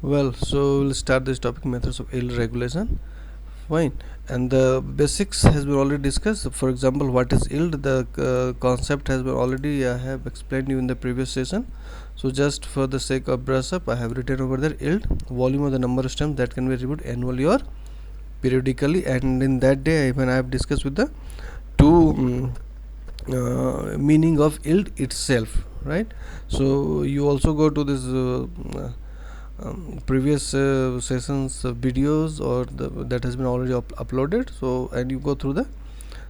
Well, so we'll start this topic, methods of yield regulation. Fine. And the basics has been already discussed. For example, what is yield? The concept has been already I have explained you in the previous session. So just for the sake of brush up, I have written over there yield, volume of the number of stems that can be reviewed annually or periodically. And in that day, even I have discussed with the two meaning of yield itself, right? So you also go to this previous sessions videos or that has been already uploaded, so and you go through the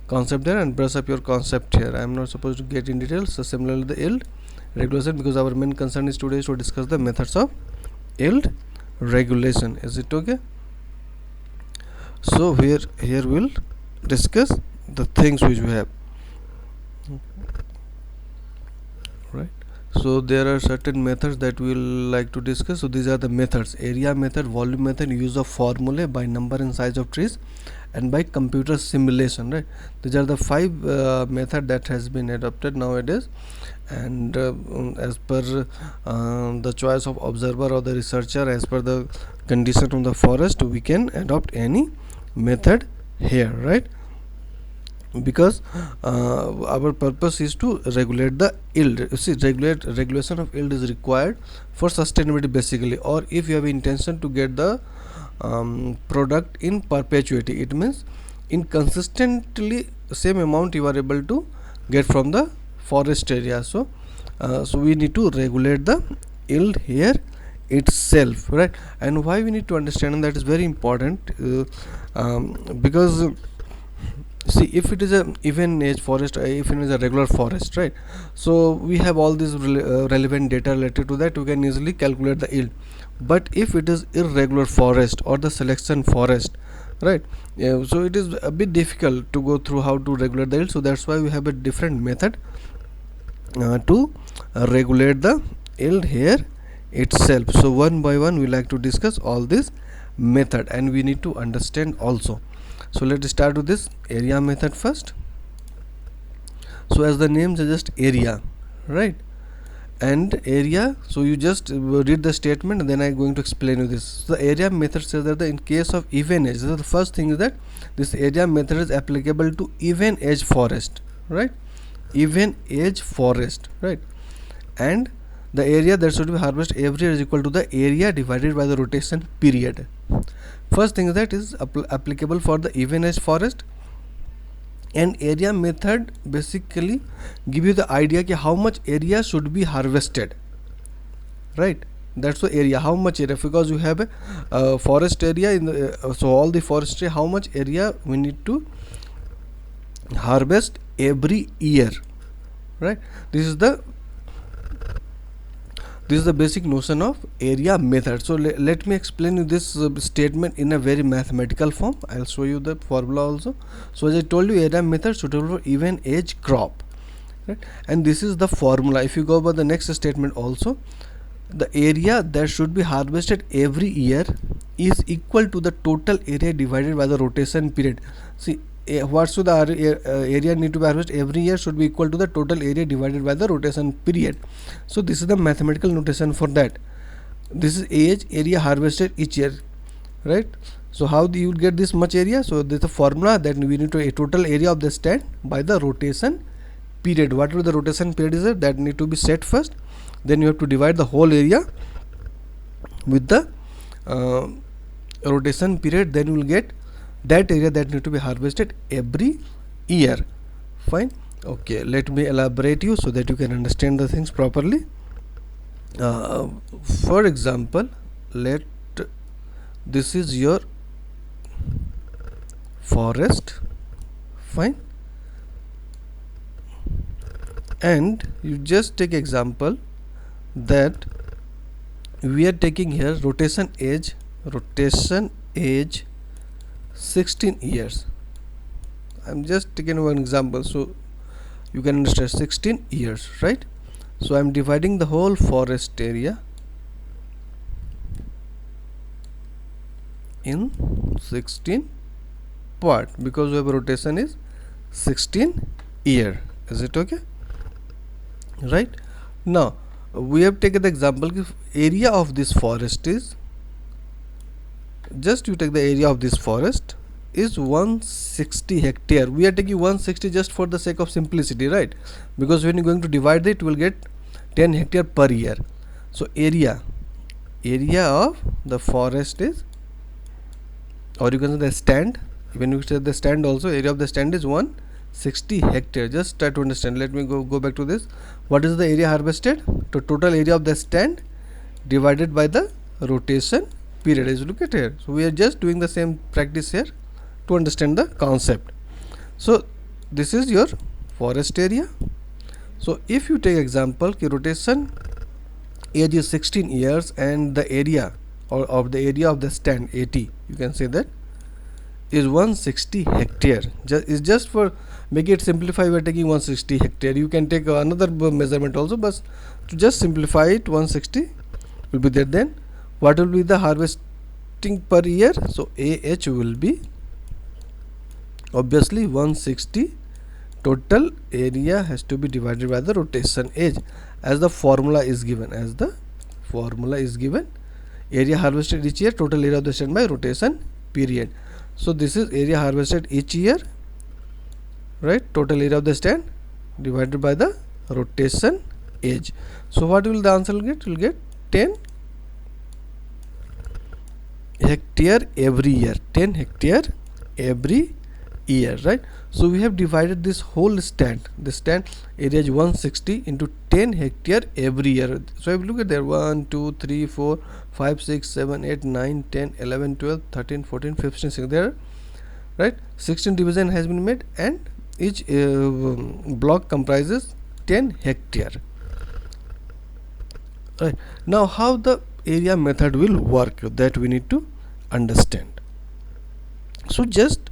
concept there and brush up your concept here. I am not supposed to get in details. So similarly the yield regulation, because our main concern is today is to discuss the methods of yield regulation. Is it okay? So here we'll discuss the things which we have, right? So there are certain methods that we will like to discuss. So these are the methods: area method, volume method, use of formulae, by number and size of trees, and by computer simulation, right? These are the five method that has been adopted nowadays, and as per the choice of observer or the researcher, as per the condition of the forest, we can adopt any method here, right? Because our purpose is to regulate the yield. You see, regulation of yield is required for sustainability basically, or if you have intention to get the product in perpetuity. It means in consistently same amount you are able to get from the forest area. So we need to regulate the yield here itself, right? And why we need to understand, and that is very important, because see, if it is a even age forest, if it is a regular forest, right? So we have all these relevant data related to that, we can easily calculate the yield. But if it is irregular forest or the selection forest, right, so it is a bit difficult to go through how to regulate the yield. So that's why we have a different method to regulate the yield here itself. So one by one we like to discuss all this method, and we need to understand also. So let's start with this area method first. So as the name suggests, area, right? And area, so you just read the statement and then I'm going to explain you this. So the area method says that in case of even age, so the first thing is that this area method is applicable to even age forest, right? Even age forest, right? And the area that should be harvested every year is equal to the area divided by the rotation period. First thing is that is applicable for the even age forest. And area method basically give you the idea कि how much area should be harvested, right? That's the area, how much area, because you have a forest area in the so all the forestry, how much area we need to harvest every year, right? This is the basic notion of area method. So let me explain you this statement in a very mathematical form. I'll show you the formula also. So as I told you, area method suitable for even age crop, right? And this is the formula. If you go by the next statement also, the area that should be harvested every year is equal to the total area divided by the rotation period. See, what should the area need to be harvested every year should be equal to the total area divided by the rotation period. So this is the mathematical notation for that. This is age, area harvested each year, right? So how do you get this much area? So there's a formula that we need to a total area of the stand by the rotation period. Whatever the rotation period is, that need to be set first. Then you have to divide the whole area with the rotation period. Then you will get that area that need to be harvested every year. Fine. Okay, let me elaborate you so that you can understand the things properly. For example, this is your forest, fine, and you just take example that we are taking here rotation age 16 years. I'm just taking one example so you can understand. 16 years, right? So I'm dividing the whole forest area in 16 part, because we have rotation is 16 year. Is it okay? Right? Now we have taken the example if area of this forest is just you take the area of this forest is 160 hectare. We are taking 160 just for the sake of simplicity, right? Because when you're going to divide it, you will get 10 hectare per year. So area of the forest is, or you can say the stand, when you say the stand also, area of the stand is 160 hectare. Just try to understand. Let me go back to this. What is the area harvested? The total area of the stand divided by the rotation period. As you look at here, so we are just doing the same practice here to understand the concept. So this is your forest area. So if you take example ki rotation age is 16 years and the area or of the area of the stand 80, you can say that is 160 hectare. Is just for make it simplify, we are taking 160 hectare. You can take another measurement also, but to just simplify it, 160 will be there. Then what will be the harvesting per year? So AH will be obviously 160. Total area has to be divided by the rotation age, as the formula is given. Area harvested each year, total area of the stand by rotation period. So this is area harvested each year, right? Total area of the stand divided by the rotation age. So what will the answer get? Will get 10 hectare every year. 10 hectare every year, right? So we have divided this whole stand. The stand area is 160 into 10 hectare every year. So if you look at there, 1 2 3 4 5 6 7 8 9 10 11 12 13 14 15 16 there, right? 16 division has been made and each block comprises 10 hectare, right? Now how the area method will work, that we need to understand. So just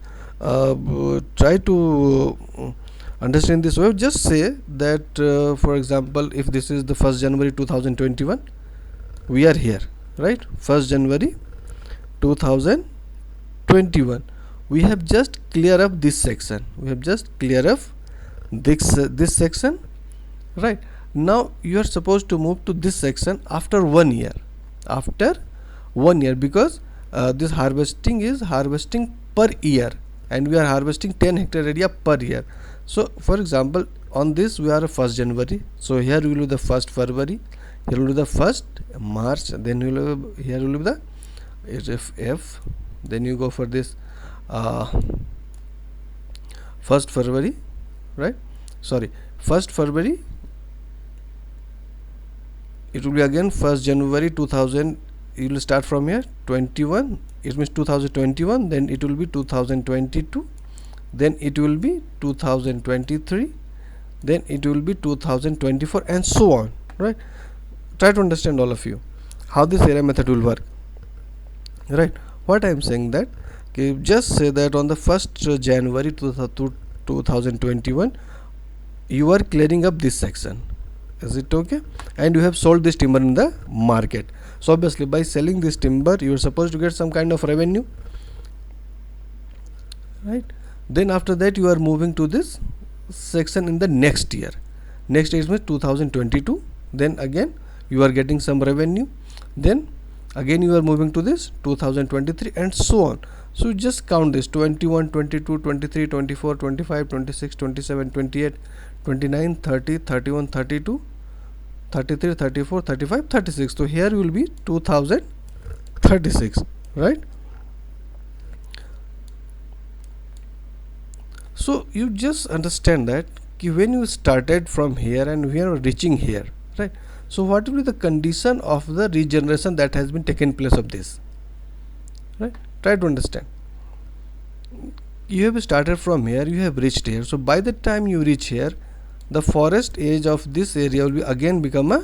try to understand this way. Just say that for example, if this is the 1st January 2021, we are here, right? 1st January 2021, we have just clear up this section. This section, right? Now you are supposed to move to this section after 1 year. Because this harvesting is harvesting per year, and we are harvesting 10 hectare area per year. So for example, on this we are 1st January, so here we will be the 1st February, here will be the 1st March, then here will be the F, then you go for this 1st February, right? 1st February, it will be again 1st January 2000. You will start from here 21, it means 2021, then it will be 2022, then it will be 2023, then it will be 2024, and so on, right? Try to understand, all of you, how this area method will work, right? What I am saying that, okay, just say that on the 1st January 2021 you are clearing up this section. Is it okay? And you have sold this timber in the market. So obviously by selling this timber you are supposed to get some kind of revenue, right? Then after that you are moving to this section in the next year. Next year is 2022, then again you are getting some revenue, then again you are moving to this 2023, and so on. So you just count this 21, 22, 23, 24, 25, 26, 27, 28, 29, 30, 31, 32, 33, 34, 35, 36. So here will be 2036, right? So you just understand that when you started from here and we are reaching here, right? So what will be the condition of the regeneration that has been taken place of this, right? Try to understand. You have started from here, you have reached here. So by the time you reach here, the forest age of this area will be again become a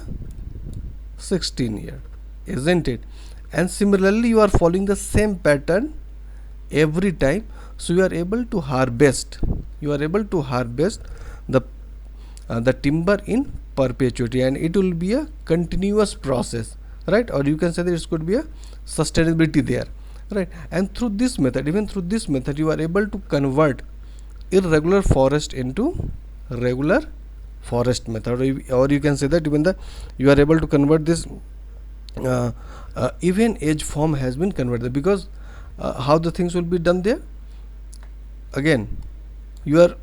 16 year, isn't it? And similarly you are following the same pattern every time. So you are able to harvest the timber in perpetuity, and it will be a continuous process, right? Or you can say that it could be a sustainability there, right? And through this method, you are able to convert irregular forest into regular forest method, or you can say that even you are able to convert this even age form has been converted, because how the things will be done there. Again, your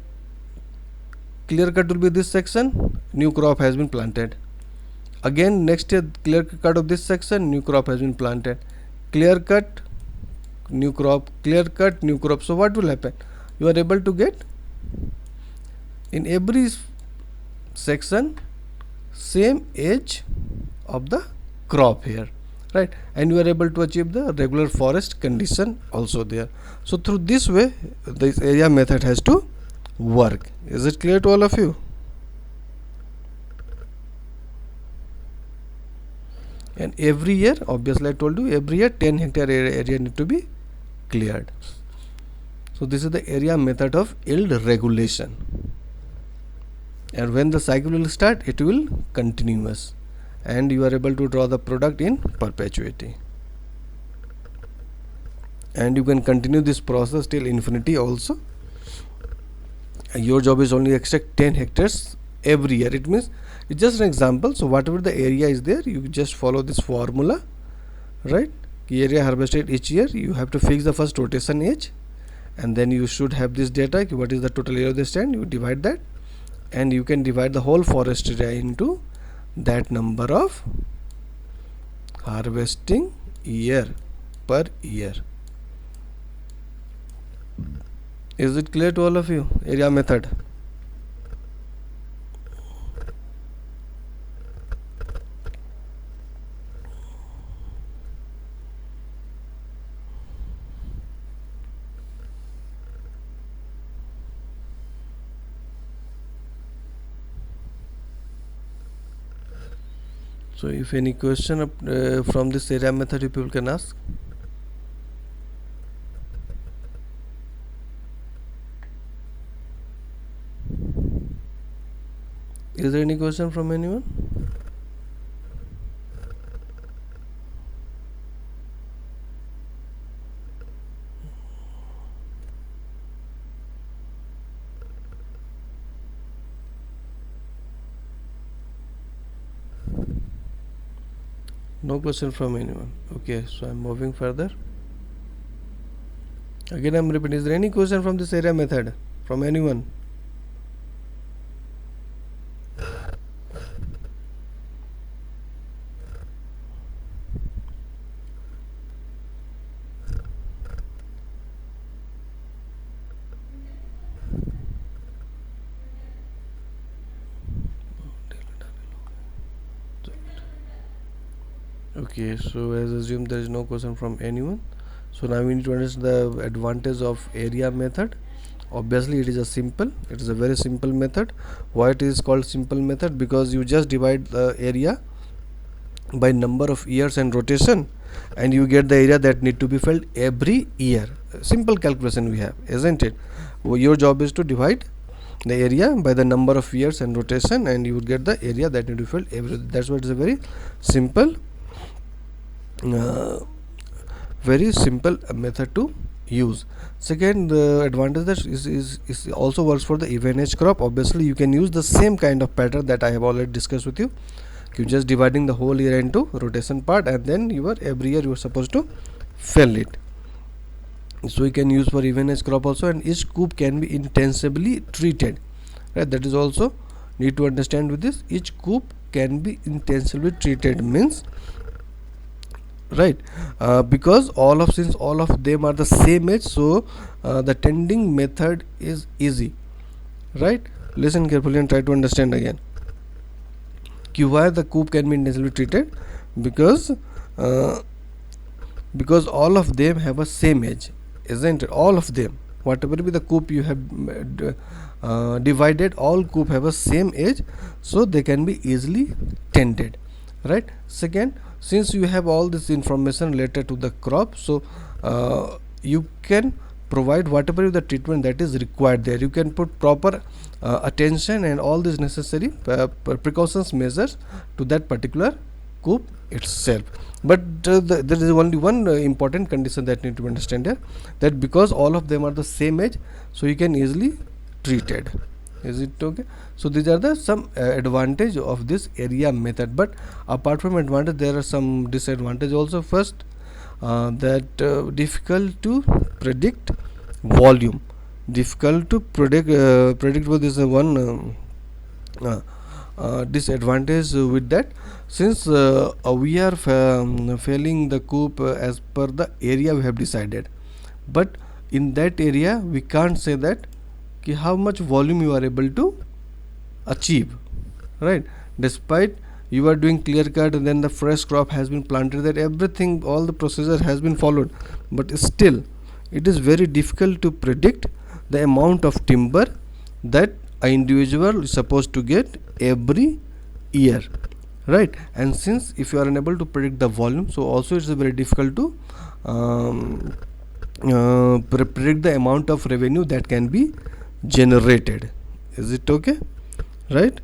clear cut will be this section, new crop has been planted. Again, next year clear cut of this section, new crop has been planted. Clear cut, new crop, clear cut, new crop. So what will happen? You are able to get in every section same age of the crop here, right? And you are able to achieve the regular forest condition also there. So through this way this area method has to work. Is it clear to all of you? And every year, obviously I told you, every year 10 hectare area need to be cleared. So this is the area method of yield regulation, and when the cycle will start, it will continuous, and you are able to draw the product in perpetuity, and you can continue this process till infinity also. Your job is only extract 10 hectares every year. It means it's just an example. So whatever the area is there, you just follow this formula, right? Area harvested each year, you have to fix the first rotation age, and then you should have this data, what is the total area of the stand, you divide that, and you can divide the whole forest area into that number of harvesting year per year. Is it clear to all of you? Area method. So if any question from this area method, you people can ask. Is there any question from anyone? No question from anyone. Okay, so I'm moving further. Again I'm repeating, is there any question from this area method from anyone? Okay, so as assumed there is no question from anyone. So now we need to understand the advantage of area method. Obviously it is a very simple method. Why it is called simple method? Because you just divide the area by number of years and rotation, and you get the area that need to be filled every year. Simple calculation we have, isn't it? Your job is to divide the area by the number of years and rotation, and you will get the area that need to be filled every. That's why it is a very simple method to use. Second, the advantage that is also works for the even age crop. Obviously you can use the same kind of pattern that I have already discussed with you. You just dividing the whole year into rotation part, and then every year you are supposed to fill it. So you can use for even age crop also, and each coop can be intensively treated, right? That is also need to understand with this. Each coop can be intensively treated means, right, because since all of them are the same age, so the tending method is easy, right? Listen carefully and try to understand again. Why the coop can be intensively treated? Because all of them have a same age, isn't it? All of them, whatever be the coop you have divided, all coop have a same age, so they can be easily tended, right? Second, since you have all this information related to the crop, so you can provide whatever the treatment that is required there. You can put proper attention and all these necessary precautions measures to that particular coop itself. But there is only one important condition that need to be understand here, that because all of them are the same age, so you can easily treated. Is it okay? So these are the some advantage of this area method. But apart from advantage, there are some disadvantage also. First, that difficult to predict volume. Difficult to predict what is the one disadvantage with that, since we are failing the coop as per the area we have decided, but in that area we can't say that how much volume you are able to achieve, right? Despite you are doing clear cut and then the fresh crop has been planted, that everything, all the procedure has been followed, but still it is very difficult to predict the amount of timber that an individual is supposed to get every year, right? And since if you are unable to predict the volume, so also it's very difficult to predict the amount of revenue that can be generated. Is it okay, right?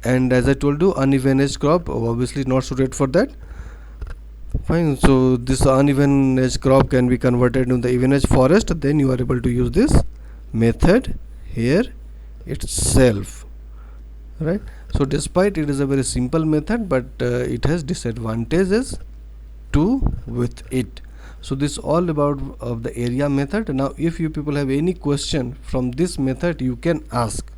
And as I told you, uneven edge crop obviously not suited for that. Fine, so this uneven edge crop can be converted into the even edge forest, then you are able to use this method here itself, right? So despite it is a very simple method, but it has disadvantages too with it. So this all about of the area method. Now if you people have any question from this method, you can ask.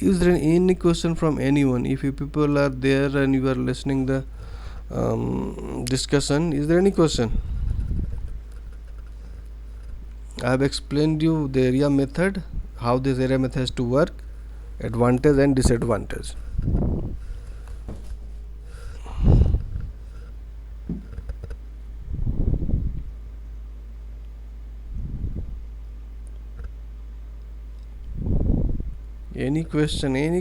Is there any question from anyone? If you people are there and you are listening the discussion, is there any question? I have explained you the area method, how this area method has to work, advantage and disadvantage. Any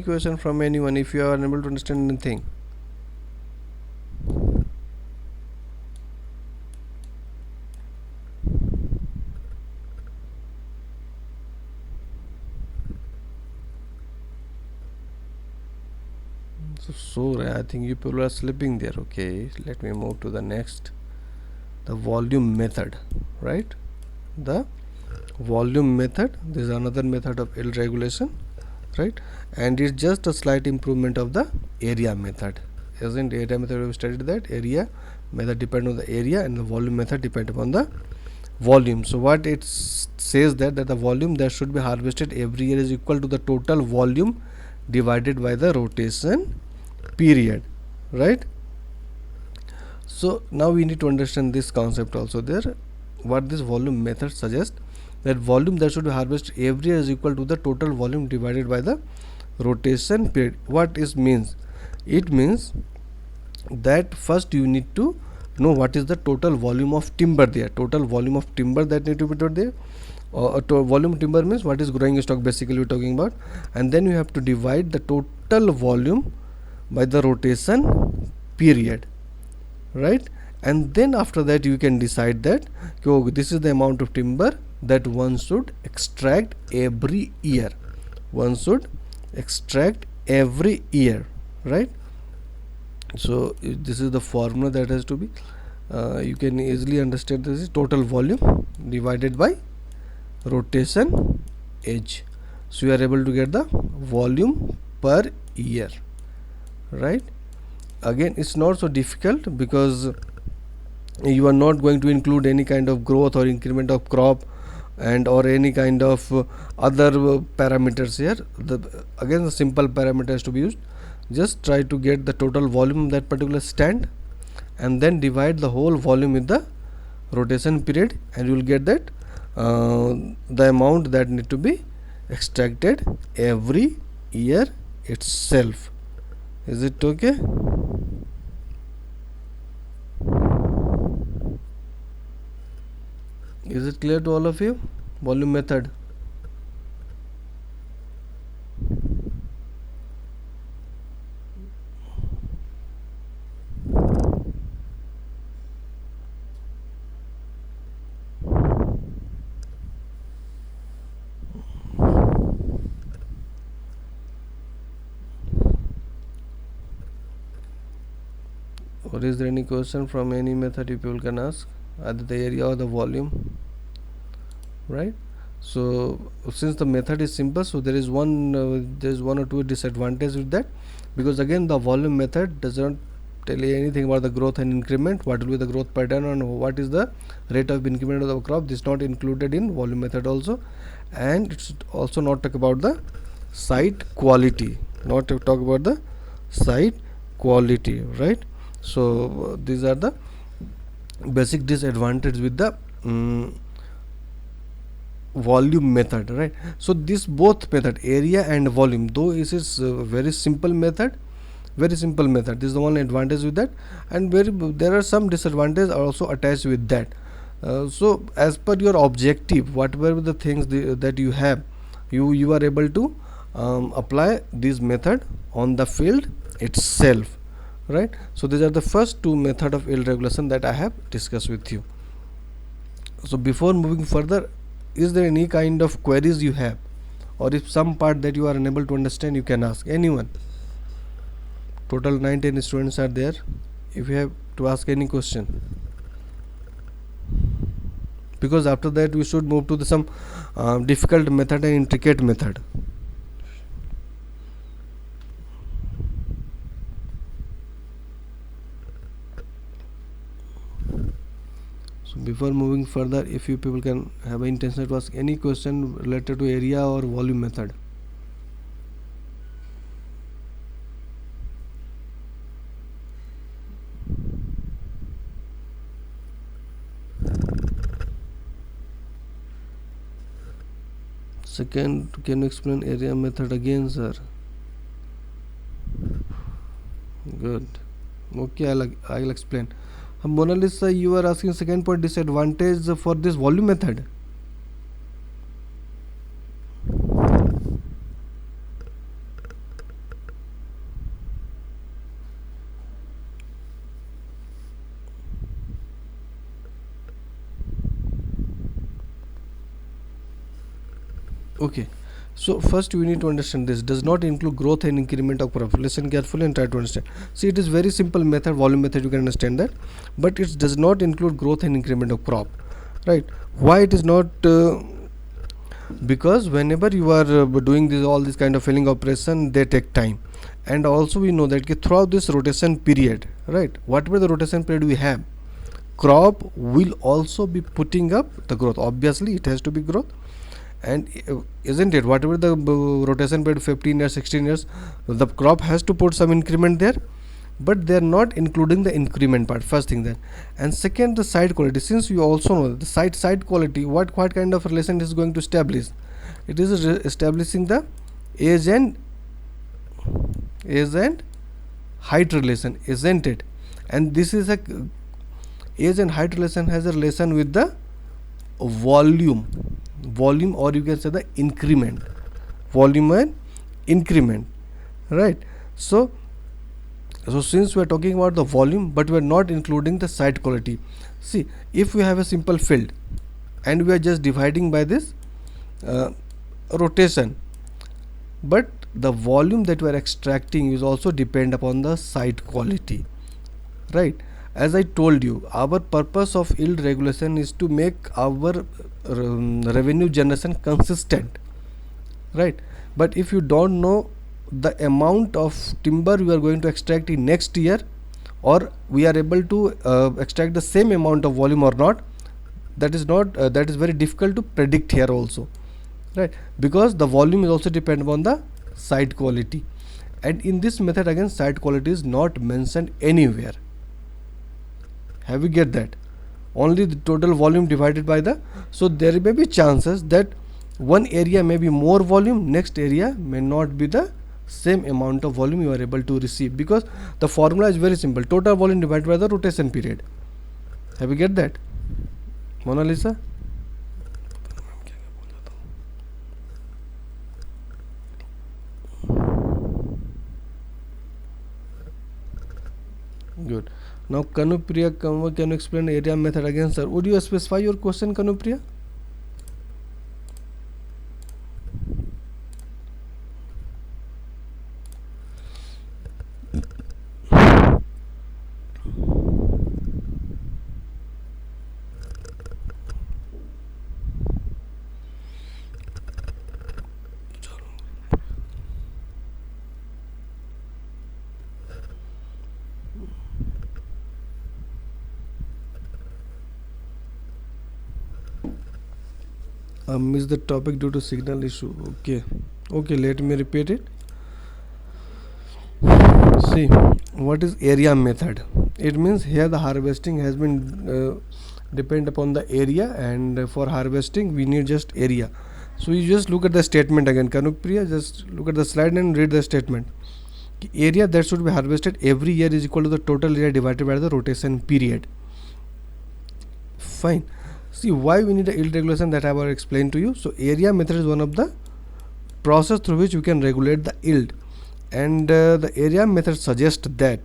question from anyone if you are unable to understand anything? So I think you people are sleeping there. Okay, let me move to the next, the volume method, right? The volume method, this is another method of yield regulation, right? And it's just a slight improvement of the area method. Isn't area method, we have studied that area method depend on the area and the volume method depend upon the volume. So what it says that the volume that should be harvested every year is equal to the total volume divided by the rotation period, right? So now we need to understand this concept also there. What this volume method suggests, that volume that should be harvested every year is equal to the total volume divided by the rotation period. What is means? It means that first you need to know what is the total volume of timber there, total volume of timber that need to be put there. Volume timber means what is growing stock basically we're talking about, and then you have to divide the total volume by the rotation period, right? And then after that you can decide that, oh, this is the amount of timber that one should extract every year, one should extract every year, right? So this is the formula that has to be you can easily understand. This is total volume divided by rotation age, so you are able to get the volume per year, right? Again, it's not so difficult because you are not going to include any kind of growth or increment of crop and or any kind of other parameters here. Again the simple parameters to be used, just try to get the total volume of that particular stand and then divide the whole volume with the rotation period, and you will get that the amount that need to be extracted every year itself. Is it okay? Is it clear to all of you? Volume method. Or is there any question from any method you people can ask, either the area or the volume, right? So since the method is simple, so there is one or two disadvantage with that, because again the volume method does not tell you anything about the growth and increment, what will be the growth pattern and what is the rate of increment of the crop. This is not included in volume method also. And it's also not talk about the site quality, not to talk about the site quality, right? So these are the basic disadvantage with the volume method, right? So this both method, area and volume, though it is very simple method, very simple method, this is the one advantage with that, and very there are some disadvantages also attached with that. So as per your objective, whatever the things that you have, you are able to apply this method on the field itself, right? So these are the first two method of yield regulation that I have discussed with you. So before moving further, is there any kind of queries you have, or if some part that you are unable to understand, you can ask anyone. Total 9-10 students are there. If you have to ask any question, because after that we should move to the some difficult method and intricate method. So before moving further, if you people can have an intention to ask any question related to area or volume method. Second, can you explain area method again, sir? Good. Okay, I'll explain. Mona Lisa, you are asking second point, disadvantage for this volume method. Okay. So first we need to understand this does not include growth and increment of crop. Listen carefully and try to understand. See, it is very simple method, volume method, you can understand that, but it does not include growth and increment of crop, right? Why it is not? Because whenever you are doing this all this kind of filling operation, they take time, and also we know that throughout this rotation period, right, whatever the rotation period we have, crop will also be putting up the growth. Obviously it has to be growth, and isn't it, whatever the rotation period 15 years 16 years, the crop has to put some increment there, but they are not including the increment part, first thing. Then, and second, the site quality, since you also know the site quality, what kind of relation is going to establish, it is establishing the age and height relation, isn't it? And this is a age and height relation has a relation with the volume, or you can say the increment, volume and increment, right? So since we are talking about the volume, but we are not including the site quality. See, if we have a simple field and we are just dividing by this rotation, but the volume that we are extracting is also depend upon the site quality, right? As I told you, our purpose of yield regulation is to make our revenue generation consistent, right? But if you don't know the amount of timber we are going to extract in next year, or we are able to extract the same amount of volume or not, that is not that is very difficult to predict here also, right? Because the volume is also depend upon the site quality, and in this method again site quality is not mentioned anywhere. Have you get that? Only the total volume divided by the, so there may be chances that one area may be more volume, next area may not be the same amount of volume you are able to receive, because the formula is very simple, total volume divided by the rotation period. Have you get that, Mona Lisa? Good. Now Kanupriya, can you explain area method again, sir? Would you specify your question, Kanupriya? Missed the topic due to signal issue. Okay, let me repeat it. See, what is area method? It means here the harvesting has been depend upon the area, and for harvesting we need just area. So you just look at the statement again, Kanukpriya, just look at the slide and read the statement. Area that should be harvested every year is equal to the total area divided by the rotation period. Fine. See, why we need a yield regulation, that I have explained to you. So area method is one of the process through which we can regulate the yield, and the area method suggests that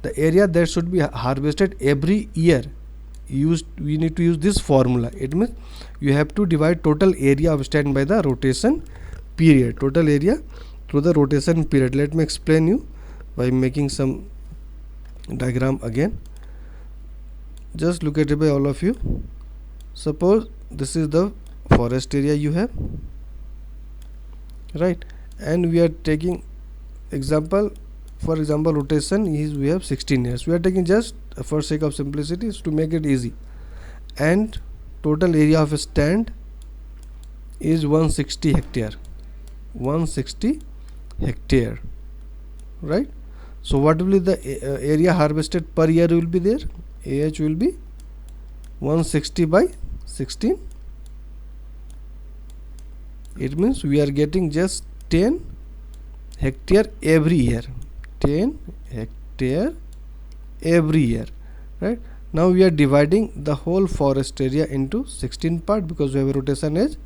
the area that should be harvested every year, we need to use this formula. It means you have to divide total area of stand by the rotation period, total area through the rotation period. Let me explain you by making some diagram again. Just look at it by all of you. Suppose this is the forest area you have, right, and we are taking example. For example, rotation is, we have 16 years. We are taking just for sake of simplicity, is to make it easy, and total area of a stand is 160 hectare, 160 hectare, right? So what will be the area harvested per year will be there? AH will be 160 by 16. It means we are getting just 10 hectare every year, 10 hectare every year, right? Now we are dividing the whole forest area into 16 part, because we have a rotation is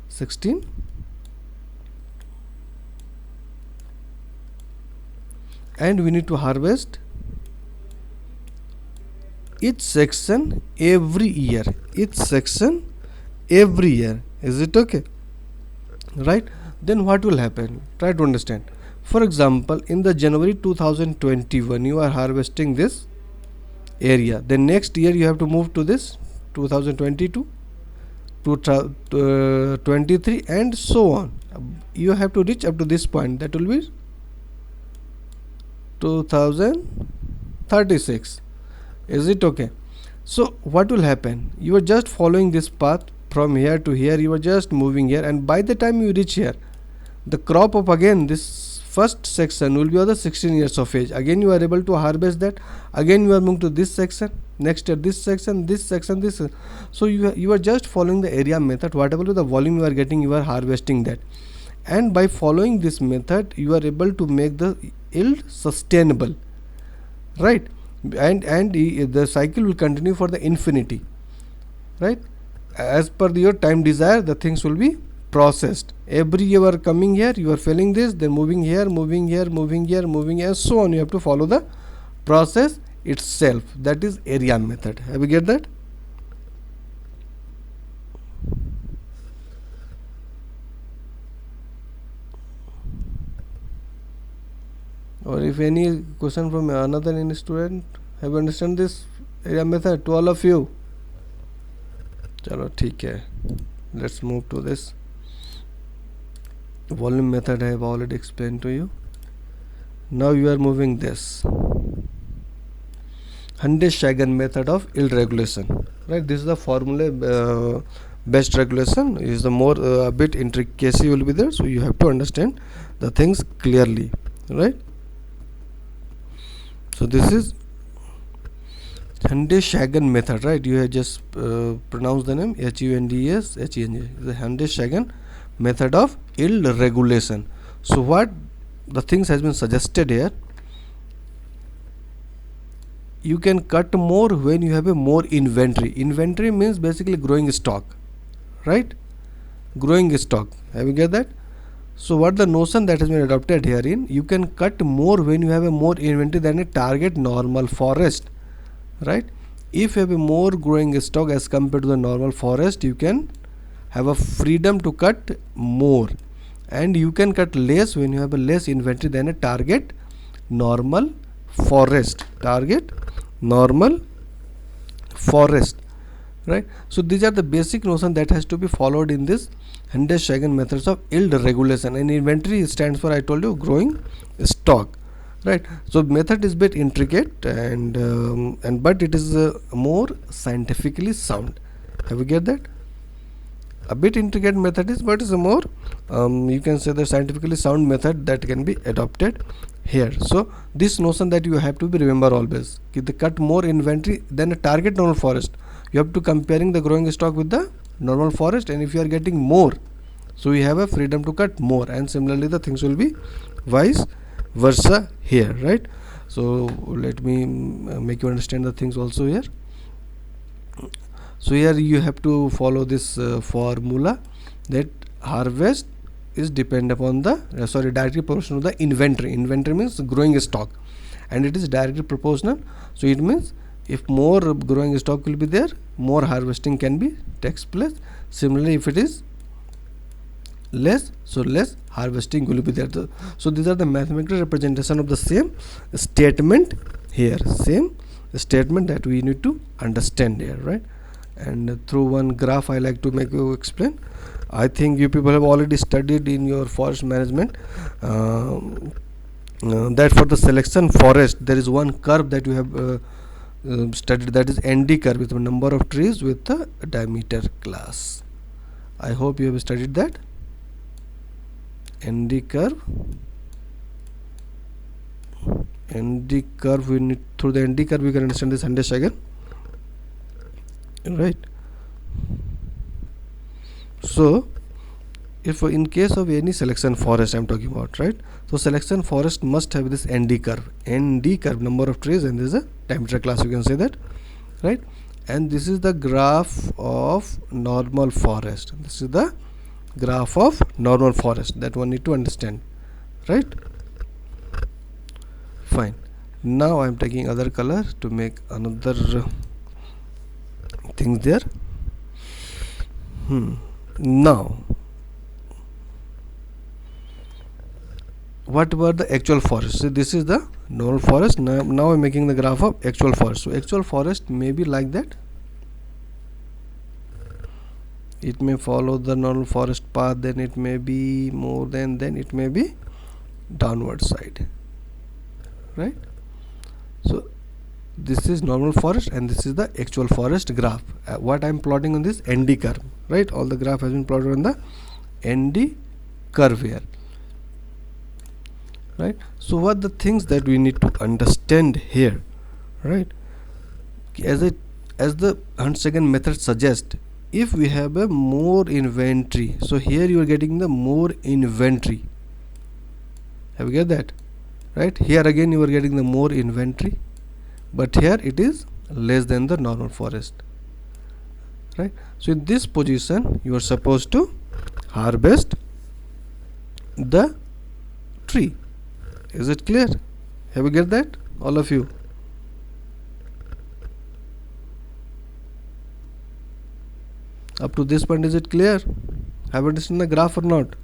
16, and we need to harvest each section every year, each section every year. Is it okay? Right? Then what will happen? Try to understand. For example, in the January 2021 you are harvesting this area, then next year you have to move to this 2022, 23, and so on. You have to reach up to this point, that will be 2036. Is it okay? So what will happen? You are just following this path from here to here, you are just moving here, and by the time you reach here, the crop of again this first section will be of the 16 years of age. Again you are able to harvest that. Again you are moving to this section, next year this section, this section, this. So you are just following the area method. Whatever the volume you are getting, you are harvesting that, and by following this method you are able to make the yield sustainable, right? And the cycle will continue for the infinity, right? As per your time desire, the things will be processed. Every year you are coming here, you are filling this, then moving here, moving here, moving here, moving here, so on. You have to follow the process itself. That is area method. Have you get that? Or if any question from another any student, have you understand this area method? To all of you. चलो ठीक है. Let's move to this volume method. I have already explained to you. Now you are moving this Hundes-Shagan method of yield regulation, right? This is the formula best regulation. Is the more a bit intricacy will be there, so you have to understand the things clearly, right? So this is Hundes-Shagan method, right? You have just pronounced the name Hundes-Shagan, the Hundes-Shagan method of yield regulation. So what the things has been suggested here, you can cut more when you have a more inventory. Inventory means basically growing stock, right? Growing stock. Have you get that? So what the notion that has been adopted herein, you can cut more when you have a more inventory than a target normal forest, right? If you have a more growing stock as compared to the normal forest, you can have a freedom to cut more, and you can cut less when you have a less inventory than a target normal forest, target normal forest, right? So these are the basic notion that has to be followed in this Hundes-Shagan methods of yield regulation. And inventory stands for, I told you, growing stock, right? So method is bit intricate, and but it is more scientifically sound. Have you get that? a bit intricate method is, but it's a more you can say the scientifically sound method that can be adopted here. So this notion that you have to be remember always, the cut more inventory than a target normal forest, you have to comparing the growing stock with the normal forest, and if you are getting more, so we have a freedom to cut more, and similarly the things will be vice versa here, right? So let me make you understand the things also here. So here you have to follow this formula, that harvest is depend upon the directly proportional to the inventory. Inventory means growing stock, and it is directly proportional. So it means if more growing stock will be there, more harvesting can be takes place. Similarly, if it is less, so less harvesting will be there. So these are the mathematical representation of the same statement here, same statement that we need to understand here, right? And through one graph I like to make you explain. I think you people have already studied in your forest management that for the selection forest there is one curve that you have studied, that is ND curve, with the number of trees with the diameter class. I hope you have studied that ND curve. ND curve, we need, through the ND curve we can understand this Sandesh, right? So if in case of any selection forest I'm talking about, right? So selection forest must have this ND curve, number of trees, and this is a diameter class, you can say that, right? And this is the graph of normal forest. This is the graph of normal forest that one need to understand, right? Fine. Now I'm taking other color to make another things there. Now what about the actual forest? So this is the normal forest. Now I'm making the graph of actual forest. So actual forest may be like that. It may follow the normal forest path, then it may be more than, then it may be downward side, right? So this is normal forest and this is the actual forest graph. What I'm plotting on this ND curve, right? All the graph has been plotted on the ND curve here, right? So what the things that we need to understand here, right? As the Hunt-Sagan method suggests, if we have a more inventory, so here you are getting the more inventory. Have you get that? Right? Here again you are getting the more inventory, but here it is less than the normal forest, right? So in this position you are supposed to harvest the tree. Is it clear? Have you get that, all of you? Up to this point, is it clear? Have you understood the graph or not?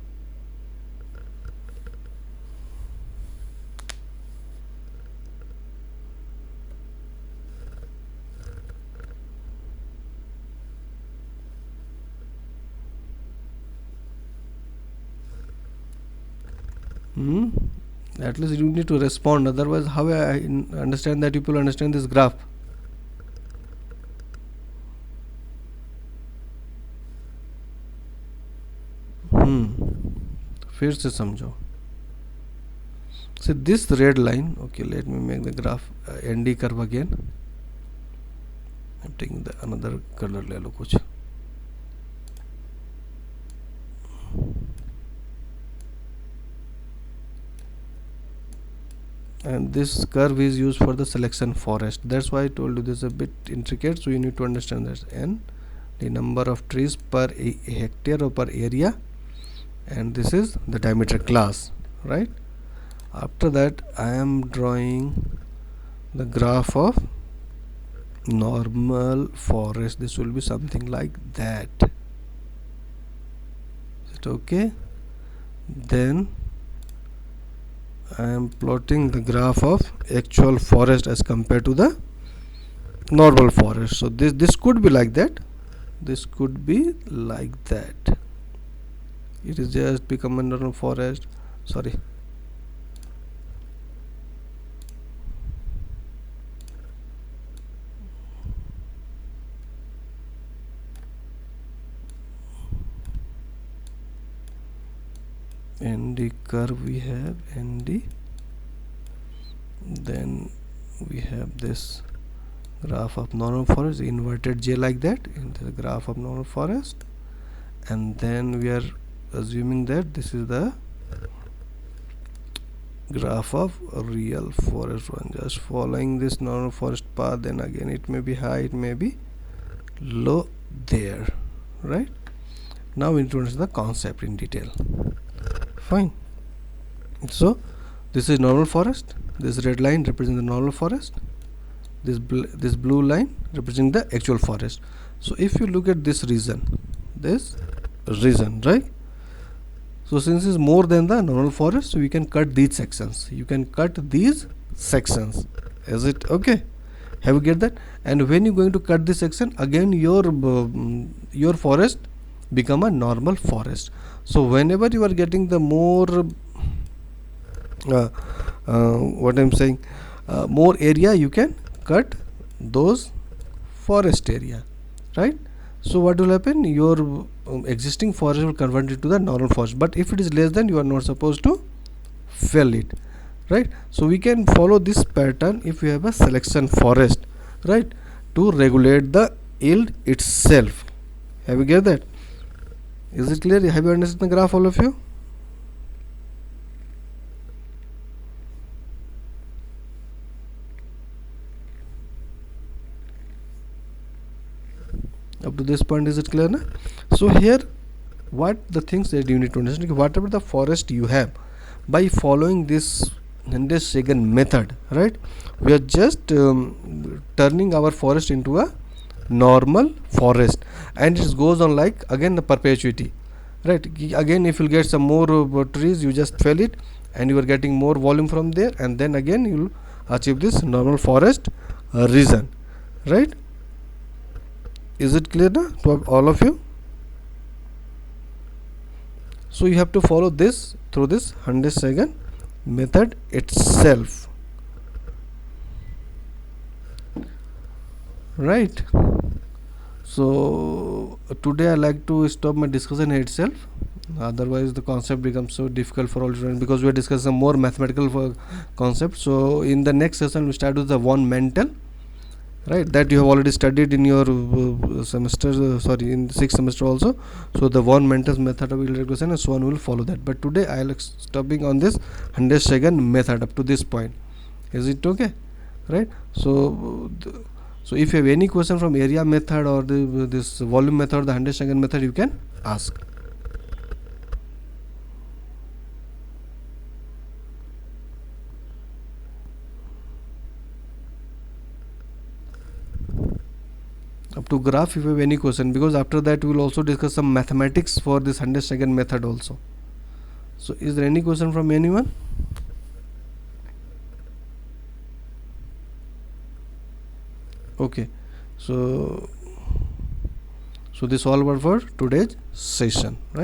At least you need to respond, otherwise how I understand that people understand this graph? फिर से समझो. So this red line, okay, let me make the graph ND curve again. I'm taking the another color, ले लो कुछ. And this curve is used for the selection forest. That's why I told you this is a bit intricate, so you need to understand that. And the number of trees per hectare or per area, and this is the diameter class, right? After that I am drawing the graph of normal forest. This will be something like that. Is it okay? Then I am plotting the graph of actual forest as compared to the normal forest. So this could be like that, this could be like that. It is just become a normal forest. Sorry, ND curve we have ND, then we have this graph of normal forest, inverted J like that in the graph of normal forest, and then we are assuming that this is the graph of real forest one, just following this normal forest path. Then again it may be high, it may be low there, right? Now we need to understand the concept in detail. Fine. So this is normal forest, this red line represents the normal forest, this blue line representing the actual forest. So if you look at this region, right? So since it's more than the normal forest, so we can cut these sections. You can cut these sections. Is it okay? Have you get that? And when you're going to cut this section, again your forest become a normal forest. So whenever you are getting the more what I'm saying, more area, you can cut those forest area, right? So what will happen? Your existing forest will convert it to the normal forest. But if it is less than, you are not supposed to fell it, right? So we can follow this pattern if we have a selection forest, right, to regulate the yield itself. Have you get that? Is it clear? Have you understood the graph, all of you? Up to this point, is it clear now? So here what the things that you need to understand, whatever the forest you have, by following this Hände-Segen method, right, we are just turning our forest into a normal forest, and it goes on like again the perpetuity, right? Again if you get some more trees, you just fell it and you are getting more volume from there, and then again you will achieve this normal forest region, right? Is it clear now to all of you? So you have to follow this through this Hände-Segen method itself, right? So today I like to stop my discussion here itself, otherwise the concept becomes so difficult for all students, because we are discussing more mathematical concepts. So in the next session we start with the von Mentel, right, that you have already studied in your semester, in 6th semester also. So the von Mentel's method of yield regression and so on will follow that, but today I will stopping on this Hände-Segen method up to this point. Is it okay, right? So so if you have any question from area method or this volume method, the Hände-Segen method, you can ask. Up to graph if you have any question, because after that we will also discuss some mathematics for this Hände-Segen method also. So is there any question from anyone? Okay, so this all were for today's session, right?